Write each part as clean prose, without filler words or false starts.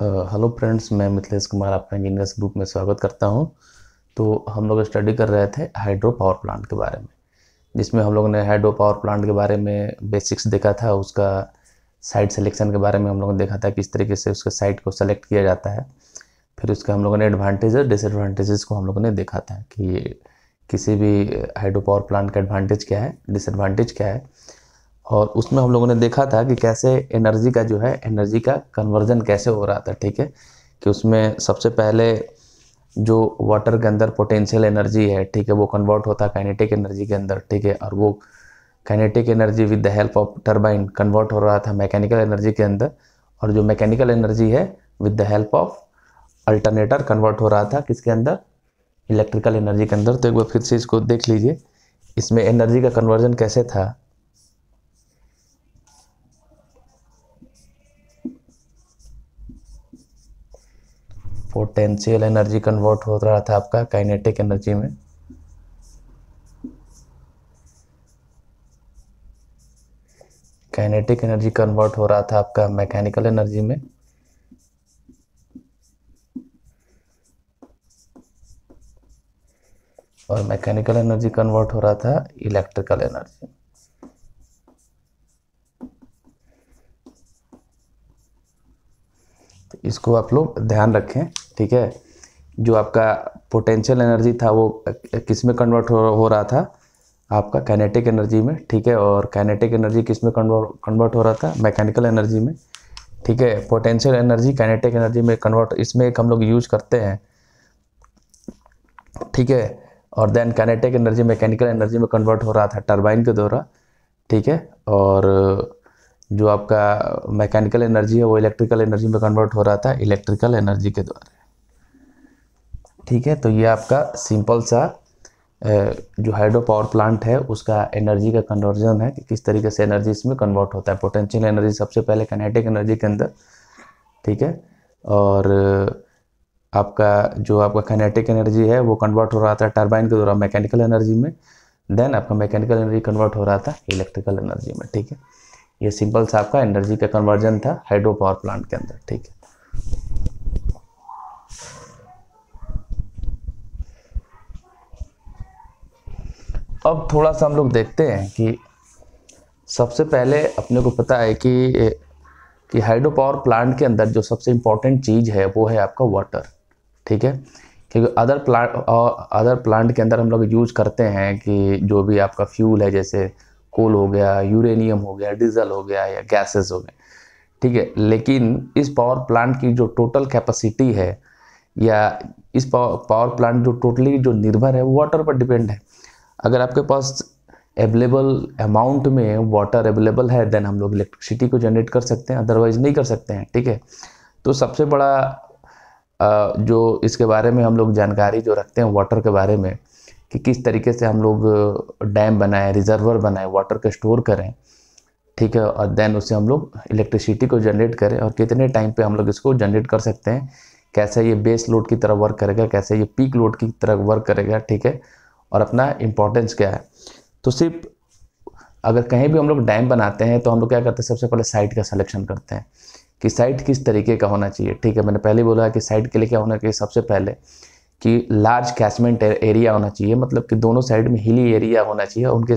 Hello friends, मैं मिथिलेश कुमार आपका engineers group में स्वागत करता हूं। तो हम लोग स्टडी कर रहे थे हाइड्रो पावर प्लांट के बारे में, जिसमें हम लोगों ने हाइड्रो पावर प्लांट के बारे में बेसिक्स देखा था। उसका साइट सिलेक्शन के बारे में हम लोगों ने देखा था, किस तरीके से उसके साइट को सेलेक्ट किया जाता है। फिर उसका हम लोगों ने एडवांटेज और डिसएडवांटेजेस को हम लोगों ने देखा था कि किसी भी हाइड्रो पावर प्लांट का एडवांटेज क्या है, डिसएडवांटेज क्या है। और उसमें हम लोगों ने देखा था कि कैसे एनर्जी का जो है, एनर्जी का कन्वर्जन कैसे हो रहा था। ठीक है, कि उसमें सबसे पहले जो वाटर के अंदर पोटेंशियल एनर्जी है, ठीक है, वो कन्वर्ट होता है काइनेटिक एनर्जी के अंदर। ठीक है, और वो kinetic energy with the help of turbine convert हो रहा था मैकेनिकल एनर्जी के अंदर, और जो मैकेनिकल एनर्जी है with the help of alternator convert हो रहा था किसके अंदर, इलेक्ट्रिकल एनर्जी के अंदर। तो एक बार फिर से इसको देख लीजिए, इसमें एनर्जी का कन्वर्जन कैसे था। पोटेंशियल एनर्जी कन्वर्ट हो रहा था आपका काइनेटिक एनर्जी में, काइनेटिक एनर्जी कन्वर्ट हो रहा था आपका मैकेनिकल एनर्जी में, और मैकेनिकल एनर्जी कन्वर्ट हो रहा था इलेक्ट्रिकल एनर्जी। तो इसको आप लोग ध्यान रखें। ठीक है, जो आपका पोटेंशियल एनर्जी था वो किस में कन्वर्ट हो रहा था, आपका काइनेटिक एनर्जी में। ठीक है, और काइनेटिक एनर्जी किस में कन्वर्ट हो रहा था, मैकेनिकल एनर्जी में। ठीक है, पोटेंशियल एनर्जी काइनेटिक एनर्जी में कन्वर्ट, इसमें एक हम लोग यूज करते हैं। ठीक है, और then kinetic energy mechanical energy में कन्वर्ट हो रहा था टरबाइन के द्वारा। ठीक है, और जो आपका मैकेनिकल एनर्जी है वो इलेक्ट्रिकल एनर्जी में कन्वर्ट हो रहा था इलेक्ट्रिकल एनर्जी के द्वारा। ठीक है, तो ये आपका सिंपल सा जो हाइड्रो पावर प्लांट है उसका एनर्जी का कन्वर्जन है कि किस तरीके से एनर्जी इसमें कन्वर्ट होता है। पोटेंशियल एनर्जी सबसे पहले काइनेटिक एनर्जी के अंदर। ठीक है, और आपका जो आपका काइनेटिक एनर्जी है वो कन्वर्ट हो रहा था टरबाइन के द्वारा मैकेनिकल एनर्जी में। देन आपका मैकेनिकल एनर्जी कन्वर्ट हो रहा था इलेक्ट्रिकल एनर्जी में। ठीक है, ये सिंपल सा आपका एनर्जी का कन्वर्जन था हाइड्रो पावर प्लांट के अंदर। ठीक है, अब थोड़ा सा हम लोग देखते हैं कि सबसे पहले अपने को पता है कि हाइड्रो पावर प्लांट के अंदर जो सबसे इम्पोर्टेंट चीज़ है वो है आपका वाटर। ठीक है, क्योंकि अदर प्लांट के अंदर हम लोग यूज करते हैं कि जो भी आपका फ्यूल है, जैसे कोल हो गया, यूरेनियम हो गया, डीजल हो गया, या गैसेस हो गए। ठीक है, लेकिन इस पावर प्लांट की जो टोटल कैपेसिटी है, या इस पावर प्लांट जो टोटली जो निर्भर है वो वाटर पर डिपेंड है। अगर आपके पास अवेलेबल अमाउंट में वाटर अवेलेबल है, देन हम लोग इलेक्ट्रिसिटी को जनरेट कर सकते हैं, अदरवाइज नहीं कर सकते हैं। ठीक है, तो सबसे बड़ा जो इसके बारे में हम लोग जानकारी जो रखते हैं वाटर के बारे में, कि किस तरीके से हम लोग डैम बनाएं, रिजर्वर बनाएं, वाटर को स्टोर करें। ठीक है, और देन उससे हम लोग इलेक्ट्रिसिटी को जनरेट करें, और कितने टाइम पे हम लोग इसको जनरेट कर सकते हैं, कैसे ये बेस लोड की तरह वर्क करेगा, कैसे ये पीक लोड की तरह वर्क करेगा। ठीक है, और अपना इम्पोर्टेंस क्या है। तो सिर्फ अगर कहीं भी हम लोग डैम बनाते हैं तो हम लोग क्या करते हैं, सबसे पहले साइट का सिलेक्शन करते हैं कि साइट किस तरीके का होना चाहिए। ठीक है, मैंने पहले बोला कि साइट के लिए क्या होना चाहिए, सबसे पहले कि लार्ज कैचमेंट एरिया होना चाहिए, मतलब कि दोनों साइड में हिली एरिया होना चाहिए, और उनके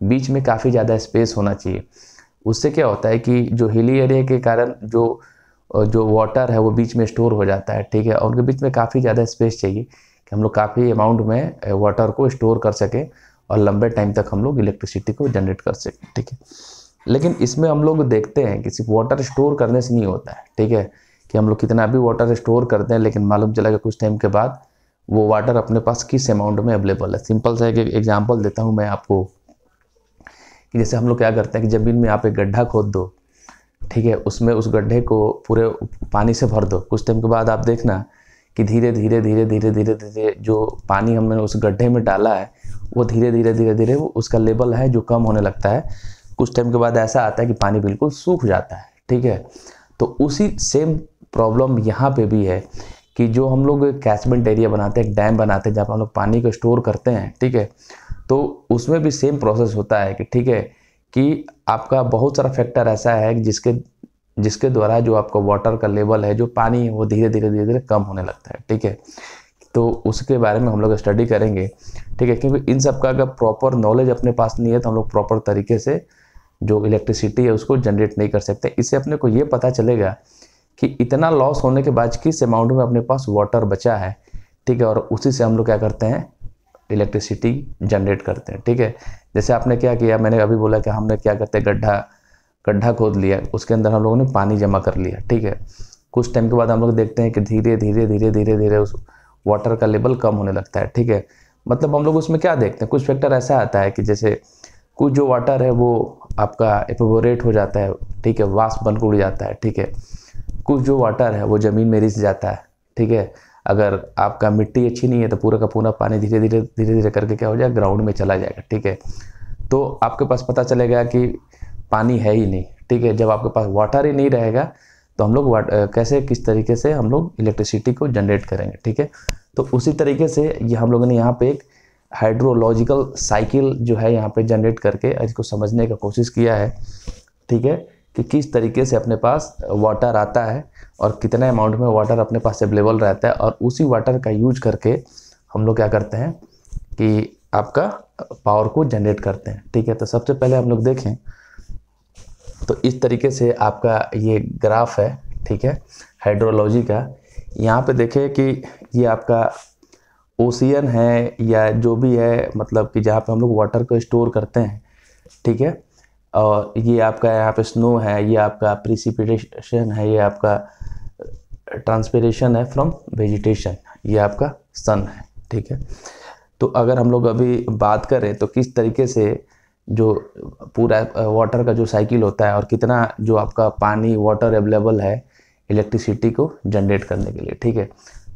बीच में काफ़ी ज़्यादा स्पेस होना चाहिए। उससे क्या होता है कि जो हिली एरिया के कारण जो वाटर है वो बीच में स्टोर हो जाता है। ठीक है, और उनके बीच में काफ़ी ज़्यादा स्पेस चाहिए कि हम लोग काफ़ी अमाउंट में वाटर को स्टोर कर सकें और लंबे टाइम तक हम लोग इलेक्ट्रिसिटी को जनरेट कर सकें। ठीक है, लेकिन इसमें हम लोग देखते हैं कि सिर्फ वाटर स्टोर करने से नहीं होता है। ठीक है, कि हम लोग कितना भी वाटर स्टोर करते हैं, लेकिन मालूम चला कि कुछ टाइम के बाद वो वाटर अपने पास किस अमाउंट में अवेलेबल है। सिंपल सा एक एग्जांपल देता हूँ मैं आपको, कि जैसे हम लोग क्या करते हैं कि ज़मीन में आप एक गड्ढा खोद दो। ठीक है, उसमें उस गड्ढे को पूरे पानी से भर दो। कुछ टाइम के बाद आप देखना कि धीरे धीरे धीरे धीरे धीरे धीरे जो पानी हमने उस गड्ढे में डाला है वो धीरे धीरे धीरे धीरे उसका लेवल है जो कम होने लगता है। कुछ टाइम के बाद ऐसा आता है कि पानी बिल्कुल सूख जाता है। ठीक है, तो उसी सेम प्रॉब्लम यहाँ पे भी है कि जो हम लोग कैचमेंट एरिया बनाते हैं, एक डैम बनाते हैं जहाँ हम लोग पानी को स्टोर करते हैं। ठीक है, तो उसमें भी सेम प्रोसेस होता है कि ठीक है कि आपका बहुत सारा फैक्टर ऐसा है कि जिसके द्वारा जो आपका वाटर का लेवल है, जो पानी है, वो धीरे धीरे कम होने लगता है। ठीक है, तो उसके बारे में हम लोग स्टडी करेंगे। ठीक है, क्योंकि इन सब का अगर प्रॉपर नॉलेज अपने पास नहीं है तो हम लोग प्रॉपर तरीके से जो इलेक्ट्रिसिटी है उसको जनरेट नहीं कर सकते। इससे अपने को ये पता चलेगा कि इतना लॉस होने के बाद किस अमाउंट में अपने पास वाटर बचा है। ठीक है, और उसी से हम लोग क्या करते हैं, इलेक्ट्रिसिटी जनरेट करते हैं। ठीक है, जैसे आपने क्या किया, मैंने अभी बोला कि हमने क्या करते हैं, गड्ढा खोद लिया, उसके अंदर हम लोगों ने पानी जमा कर लिया। ठीक है, कुछ टाइम के बाद हम लोग देखते हैं कि धीरे धीरे उस वाटर का लेवल कम होने लगता है। ठीक है, मतलब हम लोग उसमें क्या देखते हैं, कुछ फैक्टर ऐसा आता है कि जैसे कुछ जो वाटर है वो आपका एवेपोरेट हो जाता है। ठीक है, वाष्प बनकर उड़ जाता है। ठीक है, कुछ जो वाटर है वो ज़मीन में रिस जाता है। ठीक है, अगर आपका मिट्टी अच्छी नहीं है तो पूरा का पूरा पानी धीरे धीरे करके क्या हो जाएगा, ग्राउंड में चला जाएगा। ठीक है, तो आपके पास पता चलेगा कि पानी है ही नहीं। ठीक है, जब आपके पास वाटर ही नहीं रहेगा तो हम लोग कैसे, किस तरीके से हम लोग इलेक्ट्रिसिटी को जनरेट करेंगे। ठीक है, तो उसी तरीके से ये हम लोगों ने यहाँ पे एक हाइड्रोलॉजिकल साइकिल जो है यहाँ पे जनरेट करके इसको समझने का कोशिश किया है। ठीक है, कि किस तरीके से अपने पास वाटर आता है और कितने अमाउंट में वाटर अपने पास अवेलेबल रहता है, और उसी वाटर का यूज करके हम लोग क्या करते हैं कि आपका पावर को जनरेट करते हैं। ठीक है, तो सबसे पहले हम लोग देखें तो इस तरीके से आपका ये ग्राफ है। ठीक है, हाइड्रोलॉजी का। यहाँ पे देखें कि ये आपका ओशियन है या जो भी है, मतलब कि जहाँ पे हम लोग वाटर को स्टोर करते हैं। ठीक है, और ये आपका यहाँ पे स्नो है, ये आपका प्रिसिपिटेशन है, ये आपका ट्रांसपिरेशन है फ्रॉम वेजिटेशन, ये आपका सन है। ठीक है, तो अगर हम लोग अभी बात करें तो किस तरीके से जो पूरा वाटर का जो साइकिल होता है और कितना जो आपका पानी वाटर अवेलेबल है इलेक्ट्रिसिटी को जनरेट करने के लिए। ठीक है,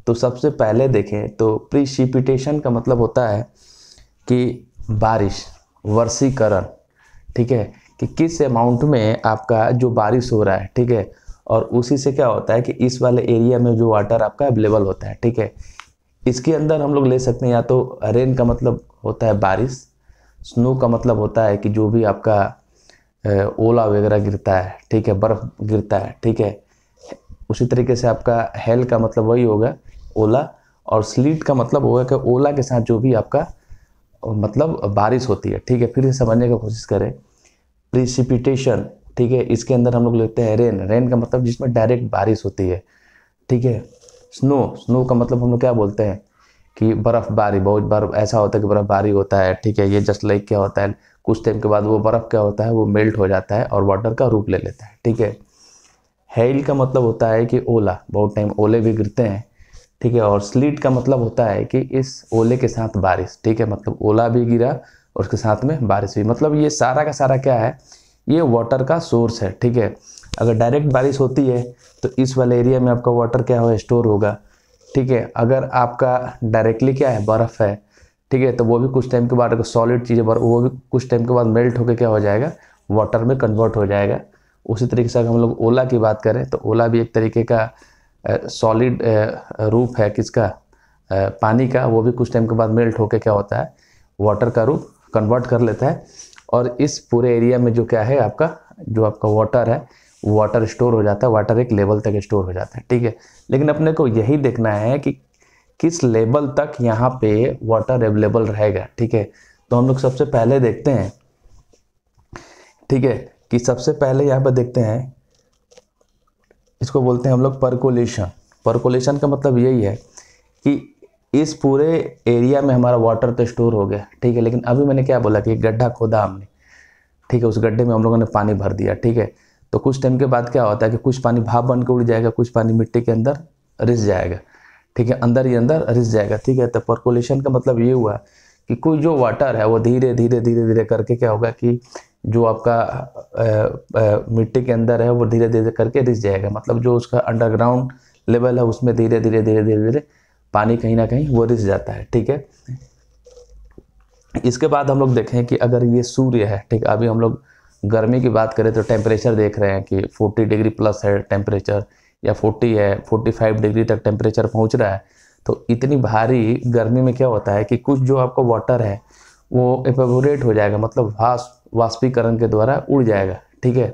तो सबसे पहले देखें तो प्रिसिपिटेशन का मतलब होता है कि बारिश, वर्षीकरण। ठीक है, कि किस अमाउंट में आपका जो बारिश हो रहा है। ठीक है, और उसी से क्या होता है कि इस वाले एरिया में जो वाटर आपका अवेलेबल होता है। ठीक है, इसके अंदर हम लोग ले सकते हैं या तो रेन का मतलब होता है बारिश, स्नो का मतलब होता है कि जो भी आपका ओला वगैरह गिरता है। ठीक है, बर्फ़ गिरता है। ठीक है, उसी तरीके से आपका हेल का मतलब वही होगा, ओला, और स्लीट का मतलब होगा कि ओला के साथ जो भी आपका मतलब बारिश होती है। ठीक है, फिर से समझने की कोशिश करें। प्रिसिपिटेशन, ठीक है, इसके अंदर हम लोग लेते हैं रेन का मतलब जिसमें डायरेक्ट बारिश होती है। ठीक है, स्नो का मतलब हम लोग क्या बोलते हैं कि बर्फ़बारी, बहुत बार ऐसा होता है कि बर्फ़बारी होता है। ठीक है, ये जस्ट लाइक क्या होता है, कुछ टाइम के बाद वो बर्फ़ क्या होता है, वो मेल्ट हो जाता है और वाटर का रूप ले लेता है। ठीक है, हेल का मतलब होता है कि ओला, बहुत टाइम ओले भी गिरते हैं। ठीक है, और स्लीट का मतलब होता है कि इस ओले के साथ बारिश। ठीक है, मतलब ओला भी गिरा और उसके साथ में बारिश हुई, मतलब ये सारा का सारा क्या है, ये वाटर का सोर्स है। ठीक है, अगर डायरेक्ट बारिश होती है तो इस वाले एरिया में आपका वाटर क्या हो, स्टोर होगा। ठीक है, अगर आपका डायरेक्टली क्या है, बर्फ़ है। ठीक है, तो वो भी कुछ टाइम के बाद, अगर सॉलिड चीज़ें वो भी कुछ टाइम के बाद मेल्ट होकर क्या हो जाएगा, वाटर में कन्वर्ट हो जाएगा। उसी तरीके से अगर हम लोग ओला की बात करें तो ओला भी एक तरीके का सॉलिड रूप है, किसका, पानी का, वो भी कुछ टाइम के बाद मेल्ट होकर क्या होता है, वाटर का रूप कन्वर्ट कर लेता है। और इस पूरे एरिया में जो क्या है आपका, जो आपका वाटर है, वाटर स्टोर हो जाता है, वाटर एक लेवल तक स्टोर हो जाता है। ठीक है, लेकिन अपने को यही देखना है कि किस लेवल तक यहाँ पे वाटर अवेलेबल रहेगा। ठीक है, तो हम लोग सबसे पहले देखते हैं, ठीक है, कि सबसे पहले यहाँ पर देखते हैं, इसको बोलते हैं हम लोग परकोलेशन। परकोलेशन का मतलब यही है कि इस पूरे एरिया में हमारा वाटर तो स्टोर हो गया। ठीक है, लेकिन अभी मैंने क्या बोला कि गड्ढा खोदा हमने। ठीक है, उस गड्ढे में हम लोगों ने पानी भर दिया। ठीक है, तो कुछ टाइम के बाद क्या होता है कि कुछ पानी भाप बन के उड़ जाएगा, कुछ पानी मिट्टी के अंदर रिस जाएगा। ठीक है, अंदर ही अंदर रिस जाएगा। ठीक है, तो परकोलेशन का मतलब ये हुआ कि कोई जो वाटर है वो धीरे धीरे करके क्या होगा कि जो आपका मिट्टी के अंदर है वो धीरे धीरे करके रिस जाएगा, मतलब जो उसका अंडरग्राउंड लेवल है उसमें धीरे धीरे पानी कहीं ना कहीं वो रिस जाता है। ठीक है, इसके बाद हम लोग देखें कि अगर ये सूर्य है, ठीक, अभी हम लोग गर्मी की बात करें तो टेम्परेचर देख रहे हैं कि 40 डिग्री प्लस है टेम्परेचर, या 40 है, 45 डिग्री तक टेम्परेचर पहुंच रहा है। तो इतनी भारी गर्मी में क्या होता है कि कुछ जो आपका वाटर है वो एवेपोरेट हो जाएगा, मतलब वाष्पीकरण के द्वारा उड़ जाएगा। ठीक है,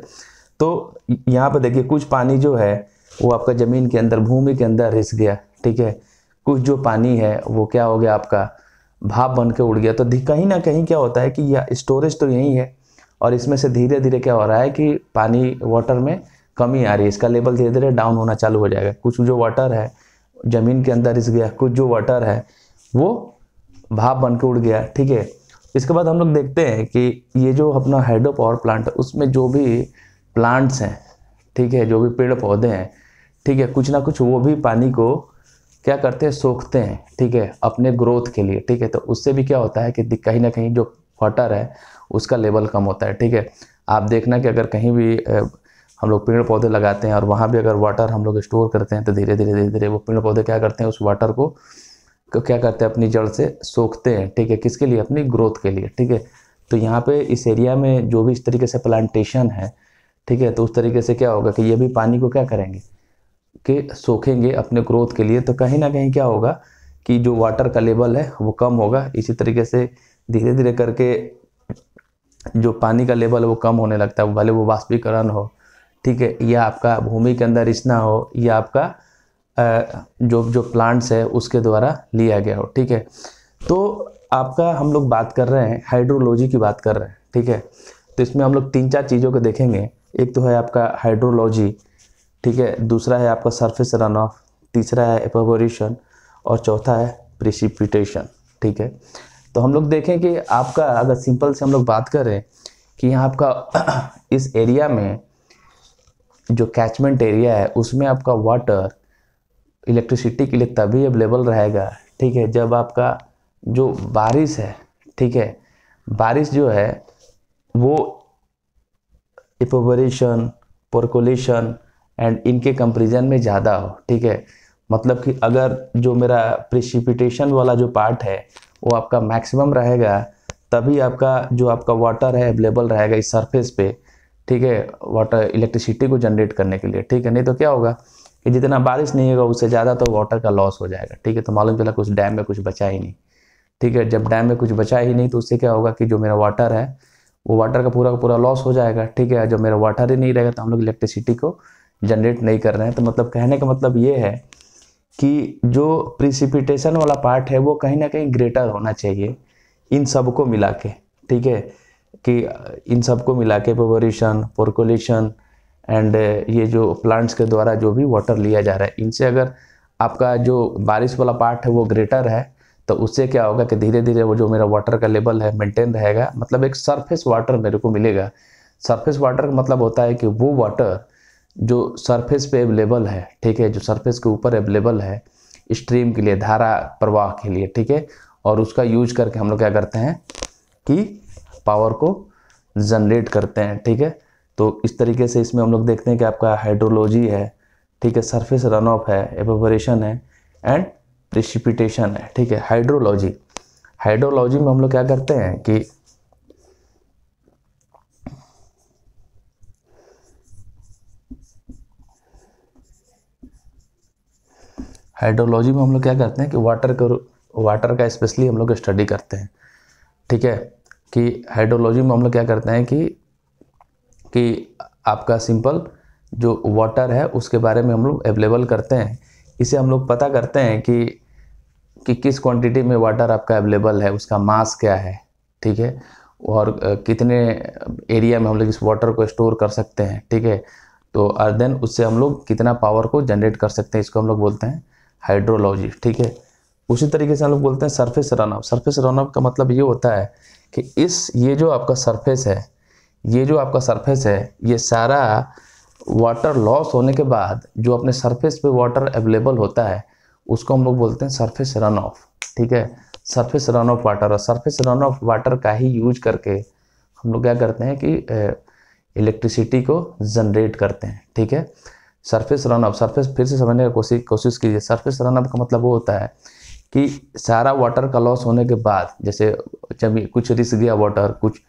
तो यहाँ पे देखिए कुछ पानी जो है वो आपका ज़मीन के अंदर, भूमि के अंदर रिस गया, ठीक है। कुछ जो पानी है वो क्या हो गया, आपका भाप बन के उड़ गया। तो कहीं ना कहीं क्या होता है कि यह स्टोरेज तो यही है, और इसमें से धीरे धीरे क्या हो रहा है कि पानी, वाटर में कमी आ रही है, इसका लेवल धीरे धीरे डाउन होना चालू हो जाएगा। कुछ जो वाटर है ज़मीन के अंदर रिस गया, कुछ जो वाटर है वो भाप बन के उड़ गया, ठीक है। इसके बाद हम लोग देखते हैं कि ये जो अपना हाइड्रो पावर प्लांट है उसमें जो भी प्लांट्स हैं, ठीक है, जो भी पेड़ पौधे हैं, ठीक है, कुछ ना कुछ वो भी पानी को क्या करते हैं, सोखते हैं, ठीक है, अपने ग्रोथ के लिए, ठीक है। तो उससे भी क्या होता है कि कहीं ना कहीं जो वाटर है उसका लेवल कम होता है, ठीक है। आप देखना कि अगर कहीं भी हम लोग पेड़ पौधे लगाते हैं और वहाँ भी अगर वाटर हम लोग स्टोर करते हैं तो धीरे धीरे वो पेड़ पौधे क्या करते हैं, उस वाटर को क्या करते हैं, अपनी जड़ से सोखते हैं, ठीक है, किसके लिए, अपनी ग्रोथ के लिए, ठीक है। तो यहाँ पे इस एरिया में जो भी इस तरीके से प्लांटेशन है, ठीक है, तो उस तरीके से क्या होगा कि ये भी पानी को क्या करेंगे कि सोखेंगे अपने ग्रोथ के लिए। तो कहीं ना कहीं क्या होगा कि जो वाटर का लेवल है वो कम होगा। इसी तरीके से धीरे धीरे करके जो पानी का लेवल है वो कम होने लगता है, भले वो वाष्पीकरण हो, ठीक है, या आपका भूमि के अंदर रिसना हो, या आपका जो प्लांट्स है उसके द्वारा लिया गया हो, ठीक है। तो आपका हम लोग बात कर रहे हैं, हाइड्रोलॉजी की बात कर रहे हैं, ठीक है। तो इसमें हम लोग 3-4 चीज़ों को देखेंगे। एक तो है आपका हाइड्रोलॉजी, ठीक है, दूसरा है आपका सरफेस रन ऑफ, तीसरा है इवेपोरेशन, और चौथा है प्रेसिपिटेशन, ठीक है। तो हम लोग देखें कि आपका अगर सिंपल से हम लोग बात करें कि यहाँ आपका इस एरिया में जो कैचमेंट एरिया है उसमें आपका वाटर इलेक्ट्रिसिटी के लिए तभी अवेलेबल रहेगा, ठीक है, जब आपका जो बारिश है, ठीक है, बारिश जो है वो इवेपोरेशन, परकोलेशन एंड इनके कंपैरिजन में ज़्यादा हो, ठीक है। मतलब कि अगर जो मेरा प्रेसिपिटेशन वाला जो पार्ट है वो आपका मैक्सिमम रहेगा, तभी आपका जो आपका वाटर है अवेलेबल रहेगा इस सरफेस पे, ठीक है, वाटर इलेक्ट्रिसिटी को जनरेट करने के लिए, ठीक है। नहीं तो क्या होगा कि जितना बारिश नहीं होगा उससे ज़्यादा तो वाटर का लॉस हो जाएगा, ठीक है। तो मालूम चला कुछ डैम में कुछ बचा ही नहीं, ठीक है। जब डैम में कुछ बचा ही नहीं तो उससे क्या होगा कि जो मेरा वाटर है वो वाटर का पूरा लॉस हो जाएगा, ठीक है। जब मेरा वाटर ही नहीं रहेगा तो हम लोग इलेक्ट्रिसिटी को जनरेट नहीं कर रहे हैं। तो मतलब कहने का मतलब ये है कि जो प्रिसिपिटेशन वाला पार्ट है वो कहीं ना कहीं ग्रेटर होना चाहिए इन सबको मिला के, ठीक है, कि इन सबको मिला के इवेपोरेशन, परकोलेशन एंड ये जो प्लांट्स के द्वारा जो भी वाटर लिया जा रहा है, इनसे अगर आपका जो बारिश वाला पार्ट है वो ग्रेटर है तो उससे क्या होगा कि धीरे धीरे वो जो मेरा वाटर का लेवल है मेंटेन रहेगा। मतलब एक सरफेस वाटर मेरे को मिलेगा। सरफेस वाटर का मतलब होता है कि वो वाटर जो सरफेस पे अवेलेबल है, ठीक है, जो सरफेस के ऊपर अवेलेबल है स्ट्रीम के लिए, धारा प्रवाह के लिए, ठीक है, और उसका यूज करके हम लोग क्या करते हैं कि पावर को जनरेट करते हैं, ठीक है। तो इस तरीके से इसमें हम लोग देखते हैं कि आपका हाइड्रोलॉजी है, ठीक है, सरफेस रन ऑफ है, एवेपोरेशन है एंड प्रेसिपिटेशन है, ठीक है। हाइड्रोलॉजी में हम लोग क्या करते हैं कि हाइड्रोलॉजी में हम लोग क्या करते हैं कि वाटर का स्पेशली हम लोग स्टडी करते हैं, ठीक है। कि हाइड्रोलॉजी में हम लोग क्या करते हैं कि आपका सिंपल जो वाटर है उसके बारे में हम लोग अवेलेबल करते हैं। इसे हम लोग पता करते हैं कि किस क्वांटिटी में वाटर आपका अवेलेबल है, उसका मास क्या है, ठीक है, और कितने एरिया में हम लोग इस वाटर को स्टोर कर सकते हैं, ठीक है। तो और देन उससे हम लोग कितना पावर को जनरेट कर सकते हैं, इसको हम लोग बोलते हैं हाइड्रोलॉजी, ठीक है। उसी तरीके से हम लोग बोलते हैं surface run of. Surface run off का मतलब ये होता है कि ये जो आपका सरफेस है, ये सारा वाटर लॉस होने के बाद जो अपने सरफेस पे वाटर अवेलेबल होता है उसको हम लोग बोलते हैं सरफेस रन ऑफ, ठीक है, सरफेस रन ऑफ वाटर। और सरफेस रन ऑफ वाटर का ही यूज करके हम लोग क्या करते हैं कि इलेक्ट्रिसिटी को जनरेट करते हैं, ठीक है। सरफेस रन ऑफ, सरफेस फिर से समझने की कोशिश कीजिए। सरफेस रन ऑफ का मतलब वो होता है कि सारा वाटर का लॉस होने के बाद, जैसे जब कुछ रिस गया वाटर, कुछ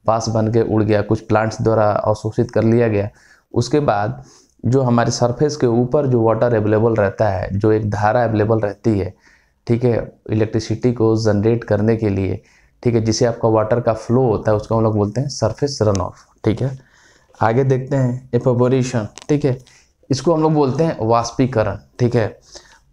पास बन के उड़ गया, कुछ प्लांट्स द्वारा अवशोषित कर लिया गया, उसके बाद जो हमारे सरफेस के ऊपर जो वाटर अवेलेबल रहता है, जो एक धारा अवेलेबल रहती है, ठीक है, इलेक्ट्रिसिटी को जनरेट करने के लिए, ठीक है, जिसे आपका वाटर का फ्लो होता है उसको हम लोग बोलते हैं सरफेस रन ऑफ, ठीक है। आगे देखते हैं इवेपोरेशन, ठीक है। इसको हम लोग बोलते हैं वाष्पीकरण, ठीक है।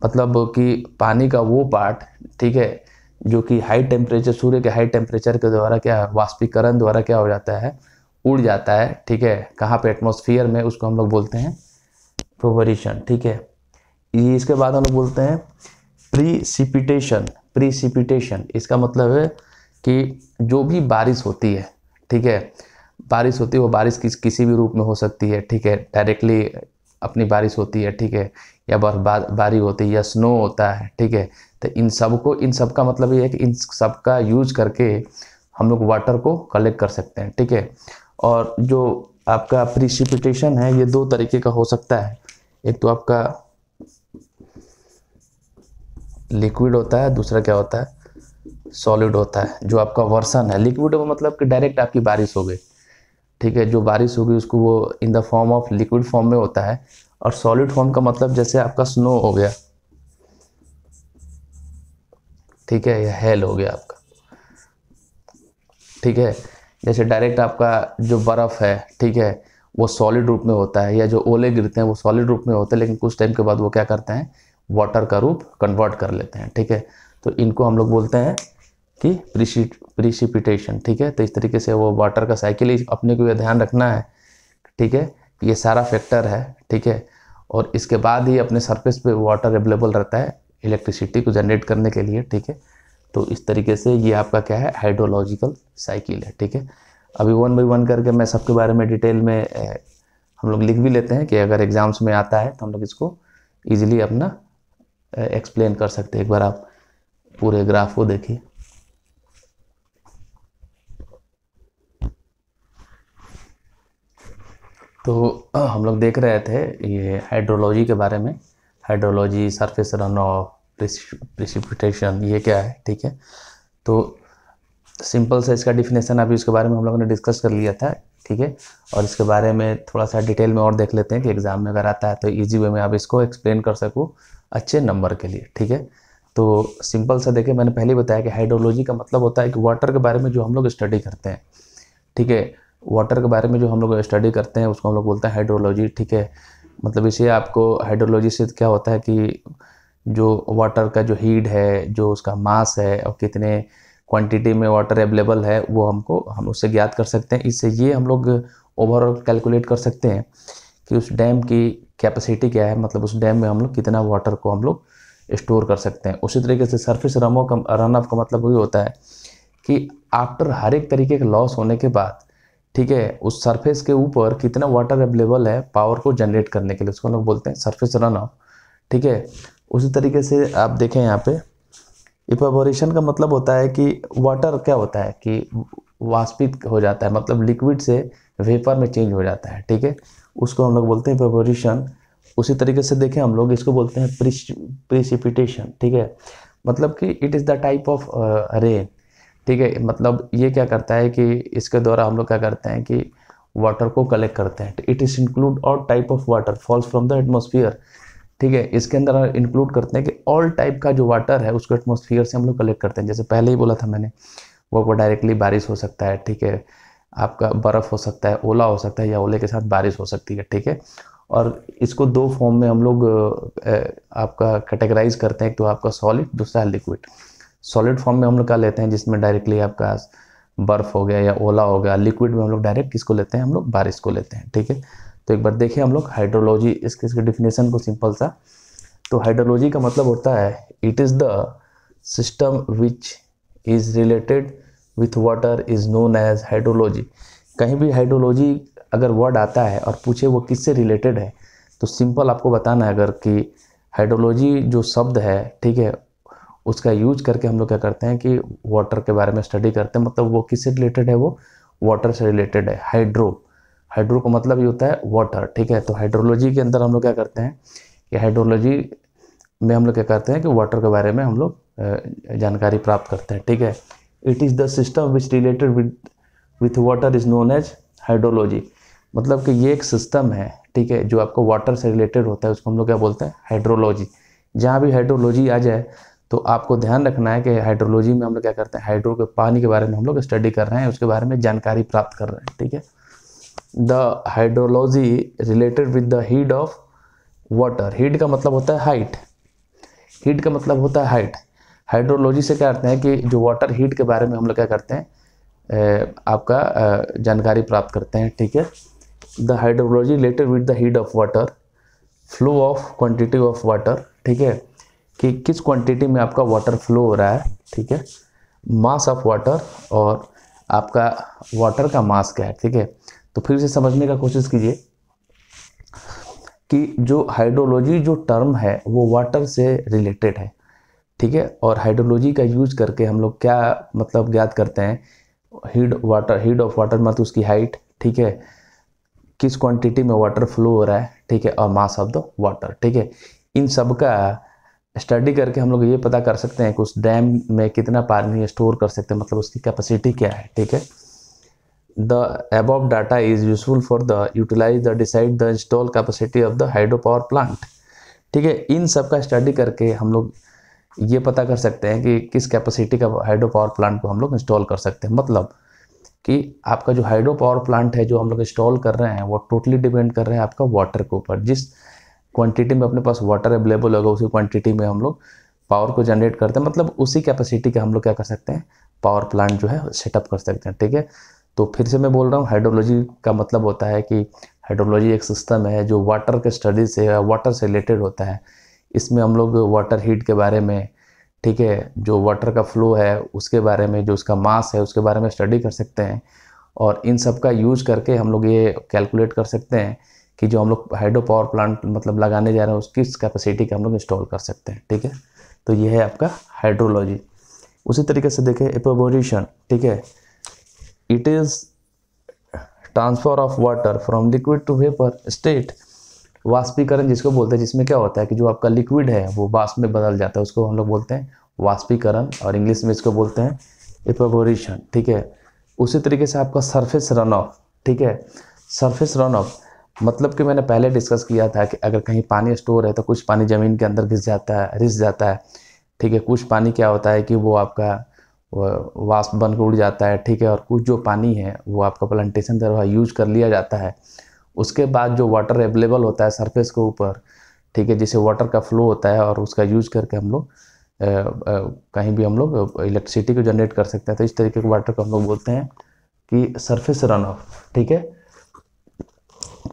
मतलब कि पानी का वो पार्ट, ठीक है, जो कि हाई टेम्परेचर, सूर्य के हाई टेम्परेचर के द्वारा क्या है, वाष्पीकरण द्वारा क्या हो जाता है, उड़ जाता है, ठीक है। कहाँ पे, एटमॉस्फेयर में, उसको हम लोग बोलते हैं इवेपोरेशन, ठीक है। ये इसके बाद हम लोग बोलते हैं प्रीसिपिटेशन। प्रीसिपिटेशन इसका मतलब है कि जो भी बारिश होती है, ठीक है, बारिश होती है, वो बारिश किसी भी रूप में हो सकती है, ठीक है। डायरेक्टली अपनी बारिश होती है, ठीक है, या बर्फबारी होती है, या स्नो होता है, ठीक है। तो इन सब का मतलब ये है कि इन सब का यूज करके हम लोग वाटर को कलेक्ट कर सकते हैं, ठीक है। और जो आपका प्रिसिपिटेशन है, ये दो तरीके का हो सकता है। एक तो आपका लिक्विड होता है, दूसरा क्या होता है, सॉलिड होता है। जो आपका वर्षन है, लिक्विड में मतलब कि डायरेक्ट आपकी बारिश हो गई, ठीक है, जो बारिश होगी उसको वो in the form of liquid form में होता है। और सॉलिड फॉर्म का मतलब जैसे आपका स्नो हो गया, ठीक है, या हेल हो गया आपका, ठीक है। जैसे डायरेक्ट आपका जो बर्फ़ है, ठीक है, वो सॉलिड रूप में होता है, या जो ओले गिरते हैं वो सॉलिड रूप में होते हैं, लेकिन कुछ टाइम के बाद वो क्या करते हैं, वाटर का रूप कन्वर्ट कर लेते हैं, ठीक है। तो इनको हम लोग बोलते हैं कि प्रिसिपिटेशन, ठीक है। तो इस तरीके से वो वाटर का साइकिल ही अपने को ये ध्यान रखना है, ठीक है। ये सारा फैक्टर है, ठीक है। और इसके बाद ही अपने सरफेस पे वाटर अवेलेबल रहता है इलेक्ट्रिसिटी को जनरेट करने के लिए, ठीक है। तो इस तरीके से ये आपका क्या है, हाइड्रोलॉजिकल साइकिल है, ठीक है। अभी वन बाई वन करके मैं सबके बारे में डिटेल में हम लोग लिख भी लेते हैं कि अगर एग्जाम्स में आता है तो हम लोग इसको ईजिली अपना एक्सप्लेन कर सकते हैं। एक बार आप पूरे ग्राफ को देखिए। तो हम लोग देख रहे थे ये हाइड्रोलॉजी के बारे में, hydrology, surface run of, precipitation, ये क्या है, ठीक है। तो सिंपल से इसका डिफिनेशन अभी उसके बारे में हम लोगों ने डिस्कस कर लिया था, ठीक है। और इसके बारे में थोड़ा सा डिटेल में और देख लेते हैं कि एग्ज़ाम में अगर आता है तो इजी वे में आप इसको एक्सप्लेन कर सकूँ अच्छे नंबर के लिए, ठीक है। तो सिंपल सा देखिए, मैंने पहले ही बताया कि हाइड्रोलॉजी का मतलब होता है कि वाटर के बारे में जो हम लोग स्टडी करते हैं, ठीक है, वाटर के बारे में जो हम लोग स्टडी करते हैं उसको हम लोग बोलते हैं हाइड्रोलॉजी, ठीक है। मतलब इसे आपको हाइड्रोलॉजी से क्या होता है कि जो वाटर का जो हीट है, जो उसका मास है, और कितने क्वांटिटी में वाटर अवेलेबल है, वो हम उससे ज्ञात कर सकते हैं। इससे ये हम लोग ओवरऑल कैलकुलेट कर सकते हैं कि उस डैम की कैपेसिटी क्या है, मतलब उस डैम में हम लोग कितना वाटर को हम लोग स्टोर कर सकते हैं। उसी तरीके से सरफेस रन ऑफ का मतलब वही होता है कि आफ्टर हर एक तरीके का लॉस होने के बाद, ठीक है, उस सरफेस के ऊपर कितना वाटर अवेलेबल है पावर को जनरेट करने के लिए, उसको हम लोग बोलते हैं सरफेस रन ऑफ, ठीक है। उसी तरीके से आप देखें यहाँ पे इवेपोरेशन का मतलब होता है कि वाटर क्या होता है कि वाष्पित हो जाता है, मतलब लिक्विड से वेपर में चेंज हो जाता है, ठीक है, उसको हम लोग बोलते हैं इवेपोरेशन। उसी तरीके से देखें हम लोग इसको बोलते हैं प्रिसिपिटेशन, ठीक है। मतलब कि it is the type of rain, ठीक है। मतलब ये क्या करता है कि इसके द्वारा हम लोग क्या करते हैं कि वाटर को कलेक्ट करते हैं। It is include all type of water falls from the atmosphere, ठीक है। इसके अंदर इंक्लूड करते हैं कि ऑल टाइप का जो वाटर है उसको एटमॉस्फेयर से हम लोग कलेक्ट करते हैं। जैसे पहले ही बोला था मैंने, वो डायरेक्टली बारिश हो सकता है, ठीक है, आपका बर्फ़ हो सकता है, ओला हो सकता है, या ओले के साथ बारिश हो सकती है, ठीक है। और इसको दो फॉर्म में हम लोग आपका कैटेगराइज करते हैं। एक तो आपका सॉलिड, दूसरा लिक्विड। सॉलिड फॉर्म में हम लोग क्या लेते हैं, जिसमें डायरेक्टली आपका बर्फ़ हो गया या ओला हो गया। लिक्विड में हम लोग डायरेक्ट किसको लेते हैं, हम लोग बारिश को लेते हैं, ठीक है। तो एक बार देखिए हम लोग हाइड्रोलॉजी, इसके डिफिनेशन को सिंपल सा। तो हाइड्रोलॉजी का मतलब होता है it is the system which is related with water is known as hydrology. कहीं भी हाइड्रोलॉजी अगर वर्ड आता है और पूछे वो किससे रिलेटेड है, तो सिंपल आपको बताना है अगर कि हाइड्रोलॉजी जो शब्द है, ठीक है, उसका यूज करके हम लोग क्या करते हैं कि वाटर के बारे में स्टडी करते हैं। मतलब वो किससे रिलेटेड है, वो वाटर से रिलेटेड है। हाइड्रो का मतलब ये होता है वाटर, ठीक है। तो हाइड्रोलॉजी के अंदर हम लोग क्या करते हैं कि हाइड्रोलॉजी में हम लोग क्या करते हैं कि वाटर के बारे में हम लोग जानकारी प्राप्त करते हैं, ठीक है। It is the system which related with water is known as hydrology. मतलब कि ये एक सिस्टम है, ठीक है, जो आपको वाटर से रिलेटेड होता है, उसको हम लोग क्या बोलते हैं, हाइड्रोलॉजी। जहाँ भी हाइड्रोलॉजी आ जाए तो आपको ध्यान रखना है कि हाइड्रोलॉजी में हम लोग क्या करते हैं, हाइड्रो के पानी के बारे में हम लोग स्टडी कर रहे हैं, उसके बारे में जानकारी प्राप्त कर रहे हैं, ठीक है। The hydrology related with the heat of water. Heat का मतलब होता है हाइट, हीट का मतलब होता है हाइट। हाइड्रोलॉजी से क्या करते हैं कि जो वाटर हीट के बारे में हम लोग क्या करते हैं, आपका जानकारी प्राप्त करते हैं, ठीक है। The hydrology related with the heat of water, flow of quantity of water, ठीक है, कि किस क्वांटिटी में आपका वाटर फ्लो हो रहा है, ठीक है, मास ऑफ वाटर, और आपका वाटर का मास क्या है, ठीक है। तो फिर से समझने का कोशिश कीजिए कि जो हाइड्रोलॉजी जो टर्म है वो वाटर से रिलेटेड है, ठीक है। और हाइड्रोलॉजी का यूज करके हम लोग क्या मतलब ज्ञात करते हैं, हीट ऑफ वाटर मतलब उसकी हाइट, ठीक है, किस क्वांटिटी में वाटर फ्लो हो रहा है, ठीक है, और मास ऑफ द वाटर, ठीक है। इन सब का स्टडी करके हम लोग ये पता कर सकते हैं कि उस डैम में कितना पानी स्टोर कर सकते हैं, मतलब उसकी कैपेसिटी क्या है, ठीक है। The above data is useful for the utilize the decide the install capacity of the hydro power plant, ठीक है। इन सब का स्टडी करके हम लोग ये पता कर सकते हैं कि किस कैपेसिटी का हाइड्रो पावर प्लांट को हम लोग इंस्टॉल कर सकते हैं। मतलब कि आपका जो हाइड्रो पावर प्लांट है जो हम लोग इंस्टॉल कर रहे हैं वो टोटली डिपेंड कर रहे हैं आपका वाटर के ऊपर। जिस क्वांटिटी में अपने पास वाटर अवेलेबल होगा उसी क्वांटिटी में हम लोग पावर को जनरेट करते हैं, मतलब उसी कैपेसिटी का हम लोग क्या कर सकते हैं, पावर प्लांट जो है सेटअप कर सकते हैं, ठीक है। तो फिर से मैं बोल रहा हूँ, हाइड्रोलॉजी का मतलब होता है कि हाइड्रोलॉजी एक सिस्टम है जो वाटर के स्टडी से, वाटर से रिलेटेड होता है। इसमें हम लोग वाटर हीट के बारे में, ठीक है, जो वाटर का फ्लो है उसके बारे में, जो उसका मास है उसके बारे में स्टडी कर सकते हैं। और इन सब का यूज करके हम लोग ये कैलकुलेट कर सकते हैं कि जो हम लोग हाइड्रो पावर प्लांट मतलब लगाने जा रहे हैं उसकी कैपेसिटी का हम लोग इंस्टॉल कर सकते हैं, ठीक है। तो ये है आपका हाइड्रोलॉजी। उसी तरीके से देखें इवेपोरेशन, ठीक है, it is transfer of water from liquid to vapour state. वाष्पीकरण जिसको बोलते हैं, जिसमें क्या होता है कि जो आपका लिक्विड है वो वाष्प में बदल जाता है, उसको हम लोग बोलते हैं वाष्पीकरण, और इंग्लिश में इसको बोलते हैं इवेपोरेशन, ठीक है। उसी तरीके से आपका सरफेस रन ऑफ, ठीक है। सरफेस रन ऑफ मतलब कि मैंने पहले डिस्कस किया था कि अगर कहीं पानी स्टोर है तो कुछ पानी ज़मीन के अंदर रिस जाता है, ठीक है। कुछ पानी क्या होता है कि वो आपका वाष्प बन के उड़ जाता है, ठीक है। और कुछ जो पानी है वो आपका प्लांटेशन द्वारा यूज कर लिया जाता है। उसके बाद जो वाटर अवेलेबल होता है सरफेस के ऊपर, ठीक है, जिसे वाटर का फ्लो होता है और उसका यूज करके हम लोग कहीं भी हम लोग इलेक्ट्रिसिटी को जनरेट कर सकते हैं। तो इस तरीके के वाटर को हम लोग बोलते हैं कि सरफेस रन ऑफ, ठीक है।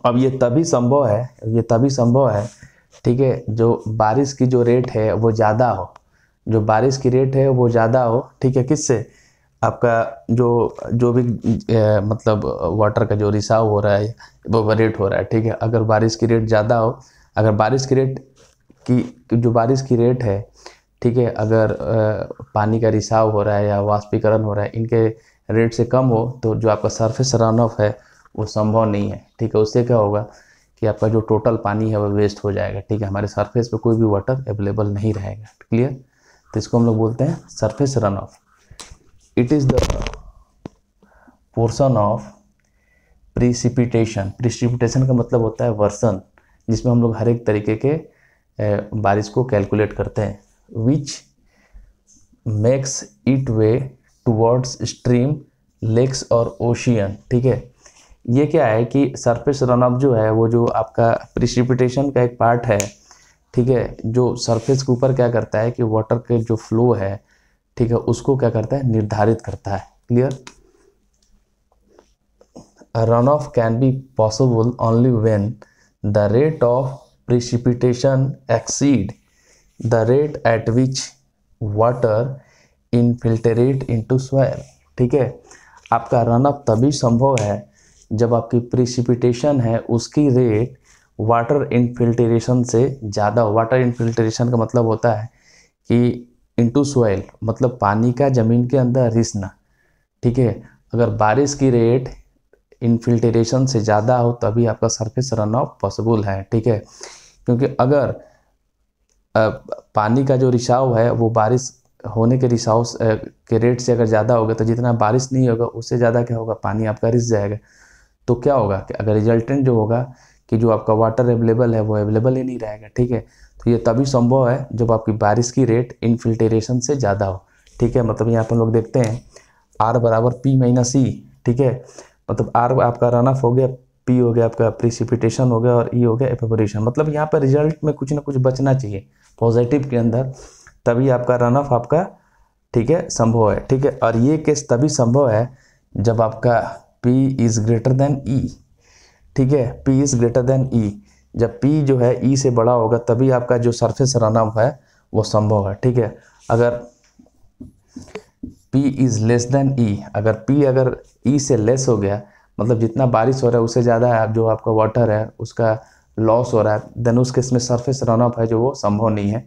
अब ये तभी संभव है, ठीक है, जो बारिश की जो रेट है वो ज़्यादा हो, ठीक है, किससे, आपका जो भी मतलब वाटर का जो रिसाव हो रहा है वो रेट हो रहा है, ठीक है। अगर बारिश की रेट ज़्यादा हो, अगर बारिश की रेट की जो बारिश की रेट है, ठीक है, अगर पानी का रिसाव हो रहा है या वाष्पीकरण हो रहा है, इनके रेट से कम हो तो जो आपका सरफेस रन ऑफ है वो संभव नहीं है, ठीक है। उससे क्या होगा कि आपका जो टोटल पानी है वो वेस्ट हो जाएगा, ठीक है। हमारे सरफेस पे कोई भी वाटर अवेलेबल नहीं रहेगा, क्लियर। तो इसको हम लोग बोलते हैं surface run of. It is the portion of precipitation का मतलब होता है वर्षन, जिसमें हम लोग हर एक तरीके के बारिश को कैलकुलेट करते हैं। Which makes it way towards stream, lakes और ओशियन, ठीक है। ये क्या है कि सरफेस रन ऑफ जो है वो जो आपका प्रिसिपिटेशन का एक पार्ट है, ठीक है, जो सरफेस के ऊपर क्या करता है कि वाटर के जो फ्लो है, ठीक है, उसको क्या करता है, निर्धारित करता है, clear. Run of can be possible only when the rate of precipitation exceed the rate at which water infiltrate into soil, ठीक है। आपका रन ऑफ तभी संभव है जब आपकी प्रिसिपिटेशन है उसकी रेट वाटर इनफिल्ट्रेशन से ज़्यादा हो। वाटर इनफिल्ट्रेशन का मतलब होता है कि इनटू सॉइल मतलब पानी का ज़मीन के अंदर रिसना, ठीक है। अगर बारिश की रेट इनफिल्ट्रेशन से ज़्यादा हो तभी आपका सरफेस रन ऑफ पॉसिबल है, ठीक है। क्योंकि अगर पानी का जो रिसाव है वो बारिश होने के रिसाव के रेट से अगर ज़्यादा होगा तो जितना बारिश नहीं होगा उससे ज़्यादा क्या होगा, पानी आपका रिस जाएगा। तो क्या होगा कि अगर रिजल्टेंट जो होगा कि जो आपका वाटर अवेलेबल है वो अवेलेबल ही नहीं रहेगा, ठीक है। तो ये तभी संभव है जब आपकी बारिश की रेट इनफिल्ट्रेशन से ज़्यादा हो, ठीक है। मतलब यहाँ पर हम लोग देखते हैं R बराबर P - C, ठीक है। मतलब R आपका रन ऑफ हो गया P हो गया आपका प्रिसिपिटेशन हो गया, और E हो गया एवेपोरेशन। मतलब यहाँ पर रिजल्ट में कुछ ना कुछ बचना चाहिए पॉजिटिव के अंदर, तभी आपका रन ऑफ आपका, ठीक है, संभव है। ठीक है, और ये केस तभी संभव है जब आपका P is greater than E। ठीक है, P is greater than E, जब P जो है E से बड़ा होगा तभी आपका जो सरफेस रन ऑफ है वो संभव है। ठीक है, अगर P is less than E, अगर P अगर E से लेस हो गया, मतलब जितना बारिश हो रहा है उससे ज़्यादा है जो आपका वाटर है उसका लॉस हो रहा है, देन उस केस में सरफेस रन ऑफ है जो वो संभव नहीं है।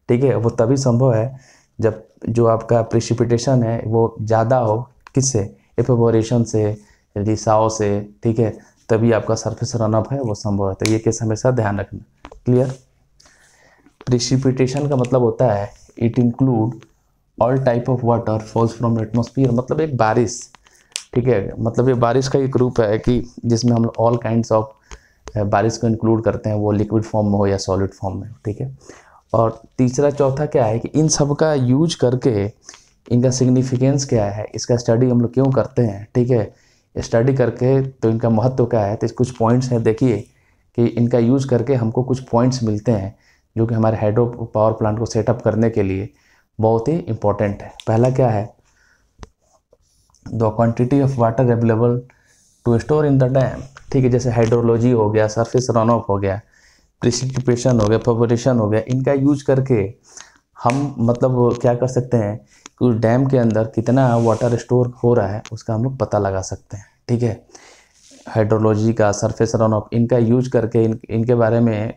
ठीक है, वो तभी संभव है जब जो आपका प्रिसिपिटेशन है वो ज़्यादा हो, किससे, एवेपोरेशन से, रिसाव से। ठीक है, तभी आपका सरफेस रन ऑफ है वो संभव है। तो ये केस हमेशा ध्यान रखना। क्लियर। प्रिसिपिटेशन का मतलब होता है it include all type of water falls from atmosphere, मतलब एक बारिश। ठीक है, मतलब ये बारिश का एक रूप है कि जिसमें हम ऑल काइंड्स ऑफ बारिश को इंक्लूड करते हैं, वो लिक्विड फॉर्म में हो या सॉलिड फॉर्म में। ठीक है, और तीसरा चौथा क्या है कि इन सब का यूज करके इनका सिग्निफिकेंस क्या है, इसका स्टडी हम लोग क्यों करते हैं। ठीक है, स्टडी करके तो इनका महत्व क्या है, तो कुछ पॉइंट्स हैं। देखिए कि इनका यूज करके हमको कुछ पॉइंट्स मिलते हैं जो कि हमारे हाइड्रो पावर प्लांट को सेटअप करने के लिए बहुत ही इंपॉर्टेंट है। पहला क्या है, the quantity of water available to store in the dam. ठीक है, जैसे हाइड्रोलॉजी हो गया, सरफेस रन ऑफ हो गया, प्रिसिपिटेशन हो गया, एवेपोरेशन हो गया, इनका यूज करके हम मतलब क्या कर सकते हैं कि उस डैम के अंदर कितना वाटर स्टोर हो रहा है उसका हम लोग पता लगा सकते हैं। ठीक है, हाइड्रोलॉजी का, सरफेस रन ऑफ, इनका यूज करके इनके बारे में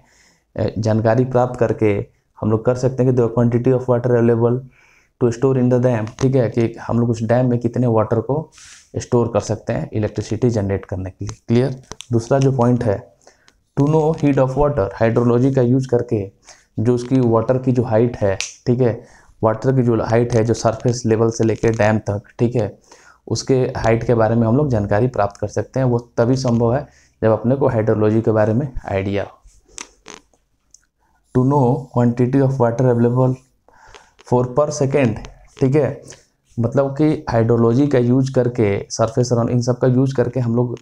जानकारी प्राप्त करके हम लोग कर सकते हैं कि the quantity of water available to store in the dam. ठीक है, कि हम लोग उस डैम में कितने वाटर को स्टोर कर सकते हैं इलेक्ट्रिसिटी जनरेट करने के लिए। क्लियर। दूसरा जो पॉइंट है, to know heat of water, hydrology का यूज करके जो उसकी वाटर की जो हाइट है, ठीक है, वाटर की जो हाइट है जो सरफेस लेवल से लेकर डैम तक, ठीक है, उसके हाइट के बारे में हम लोग जानकारी प्राप्त कर सकते हैं। वो तभी संभव है जब अपने को हाइड्रोलॉजी के बारे में आइडिया हो। To know quantity of water available for per second. ठीक है, मतलब कि हाइड्रोलॉजी का यूज करके, सरफेस रन, इन सब का यूज करके हम लोग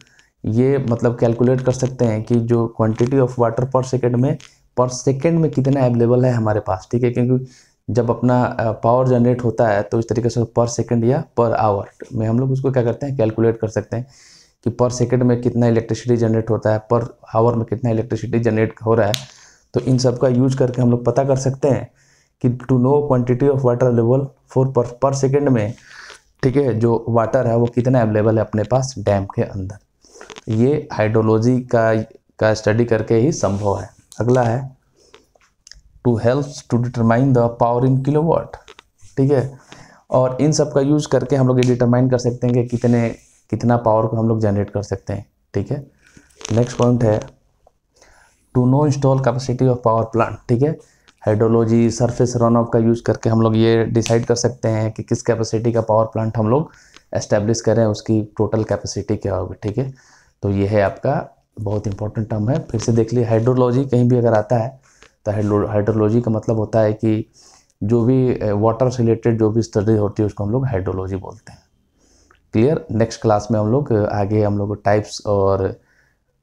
ये मतलब कैलकुलेट कर सकते हैं कि जो क्वांटिटी ऑफ वाटर पर सेकेंड में कितना अवेलेबल है हमारे पास। ठीक है, क्योंकि जब अपना पावर जनरेट होता है तो इस तरीके से पर सेकेंड या पर आवर में हम लोग उसको क्या करते हैं, कैलकुलेट कर सकते हैं कि पर सेकेंड में कितना इलेक्ट्रिसिटी जनरेट होता है, पर आवर में कितना इलेक्ट्रिसिटी जनरेट हो रहा है। तो इन सब का यूज करके हम लोग पता कर सकते हैं कि to know quantity of water available for per second में, ठीक है, जो वाटर है वो कितना अवेलेबल है अपने पास डैम के अंदर। ये हाइड्रोलॉजी का स्टडी करके ही संभव है। अगला है to help to determine the power in kilowatt. ठीक है, और इन सब का यूज करके हम लोग ये डिटरमाइन कर सकते हैं कि कितना पावर को हम लोग जनरेट कर सकते हैं। ठीक है, नेक्स्ट पॉइंट है to know install capacity of power plant. ठीक है, हाइड्रोलॉजी, सरफेस रन ऑफ का यूज करके हम लोग ये डिसाइड कर सकते हैं कि किस कैपेसिटी का पावर प्लांट हम लोग एस्टेब्लिश करें, उसकी टोटल कैपेसिटी क्या होगी। ठीक है, तो ये है आपका बहुत इंपॉर्टेंट टर्म है। फिर से देख लीजिए, हाइड्रोलॉजी कहीं भी अगर आता है तो हाइड्रोलॉजी का मतलब होता है कि जो भी वाटर से रिलेटेड जो भी स्टडी होती है उसको हम लोग हाइड्रोलॉजी बोलते हैं। क्लियर। नेक्स्ट क्लास में हम लोग आगे हम लोग टाइप्स और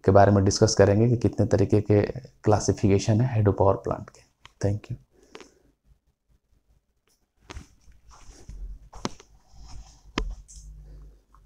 के बारे में डिस्कस करेंगे कि कितने तरीके के क्लासिफिकेशन है हाइड्रो पावर प्लांट के। Thank you.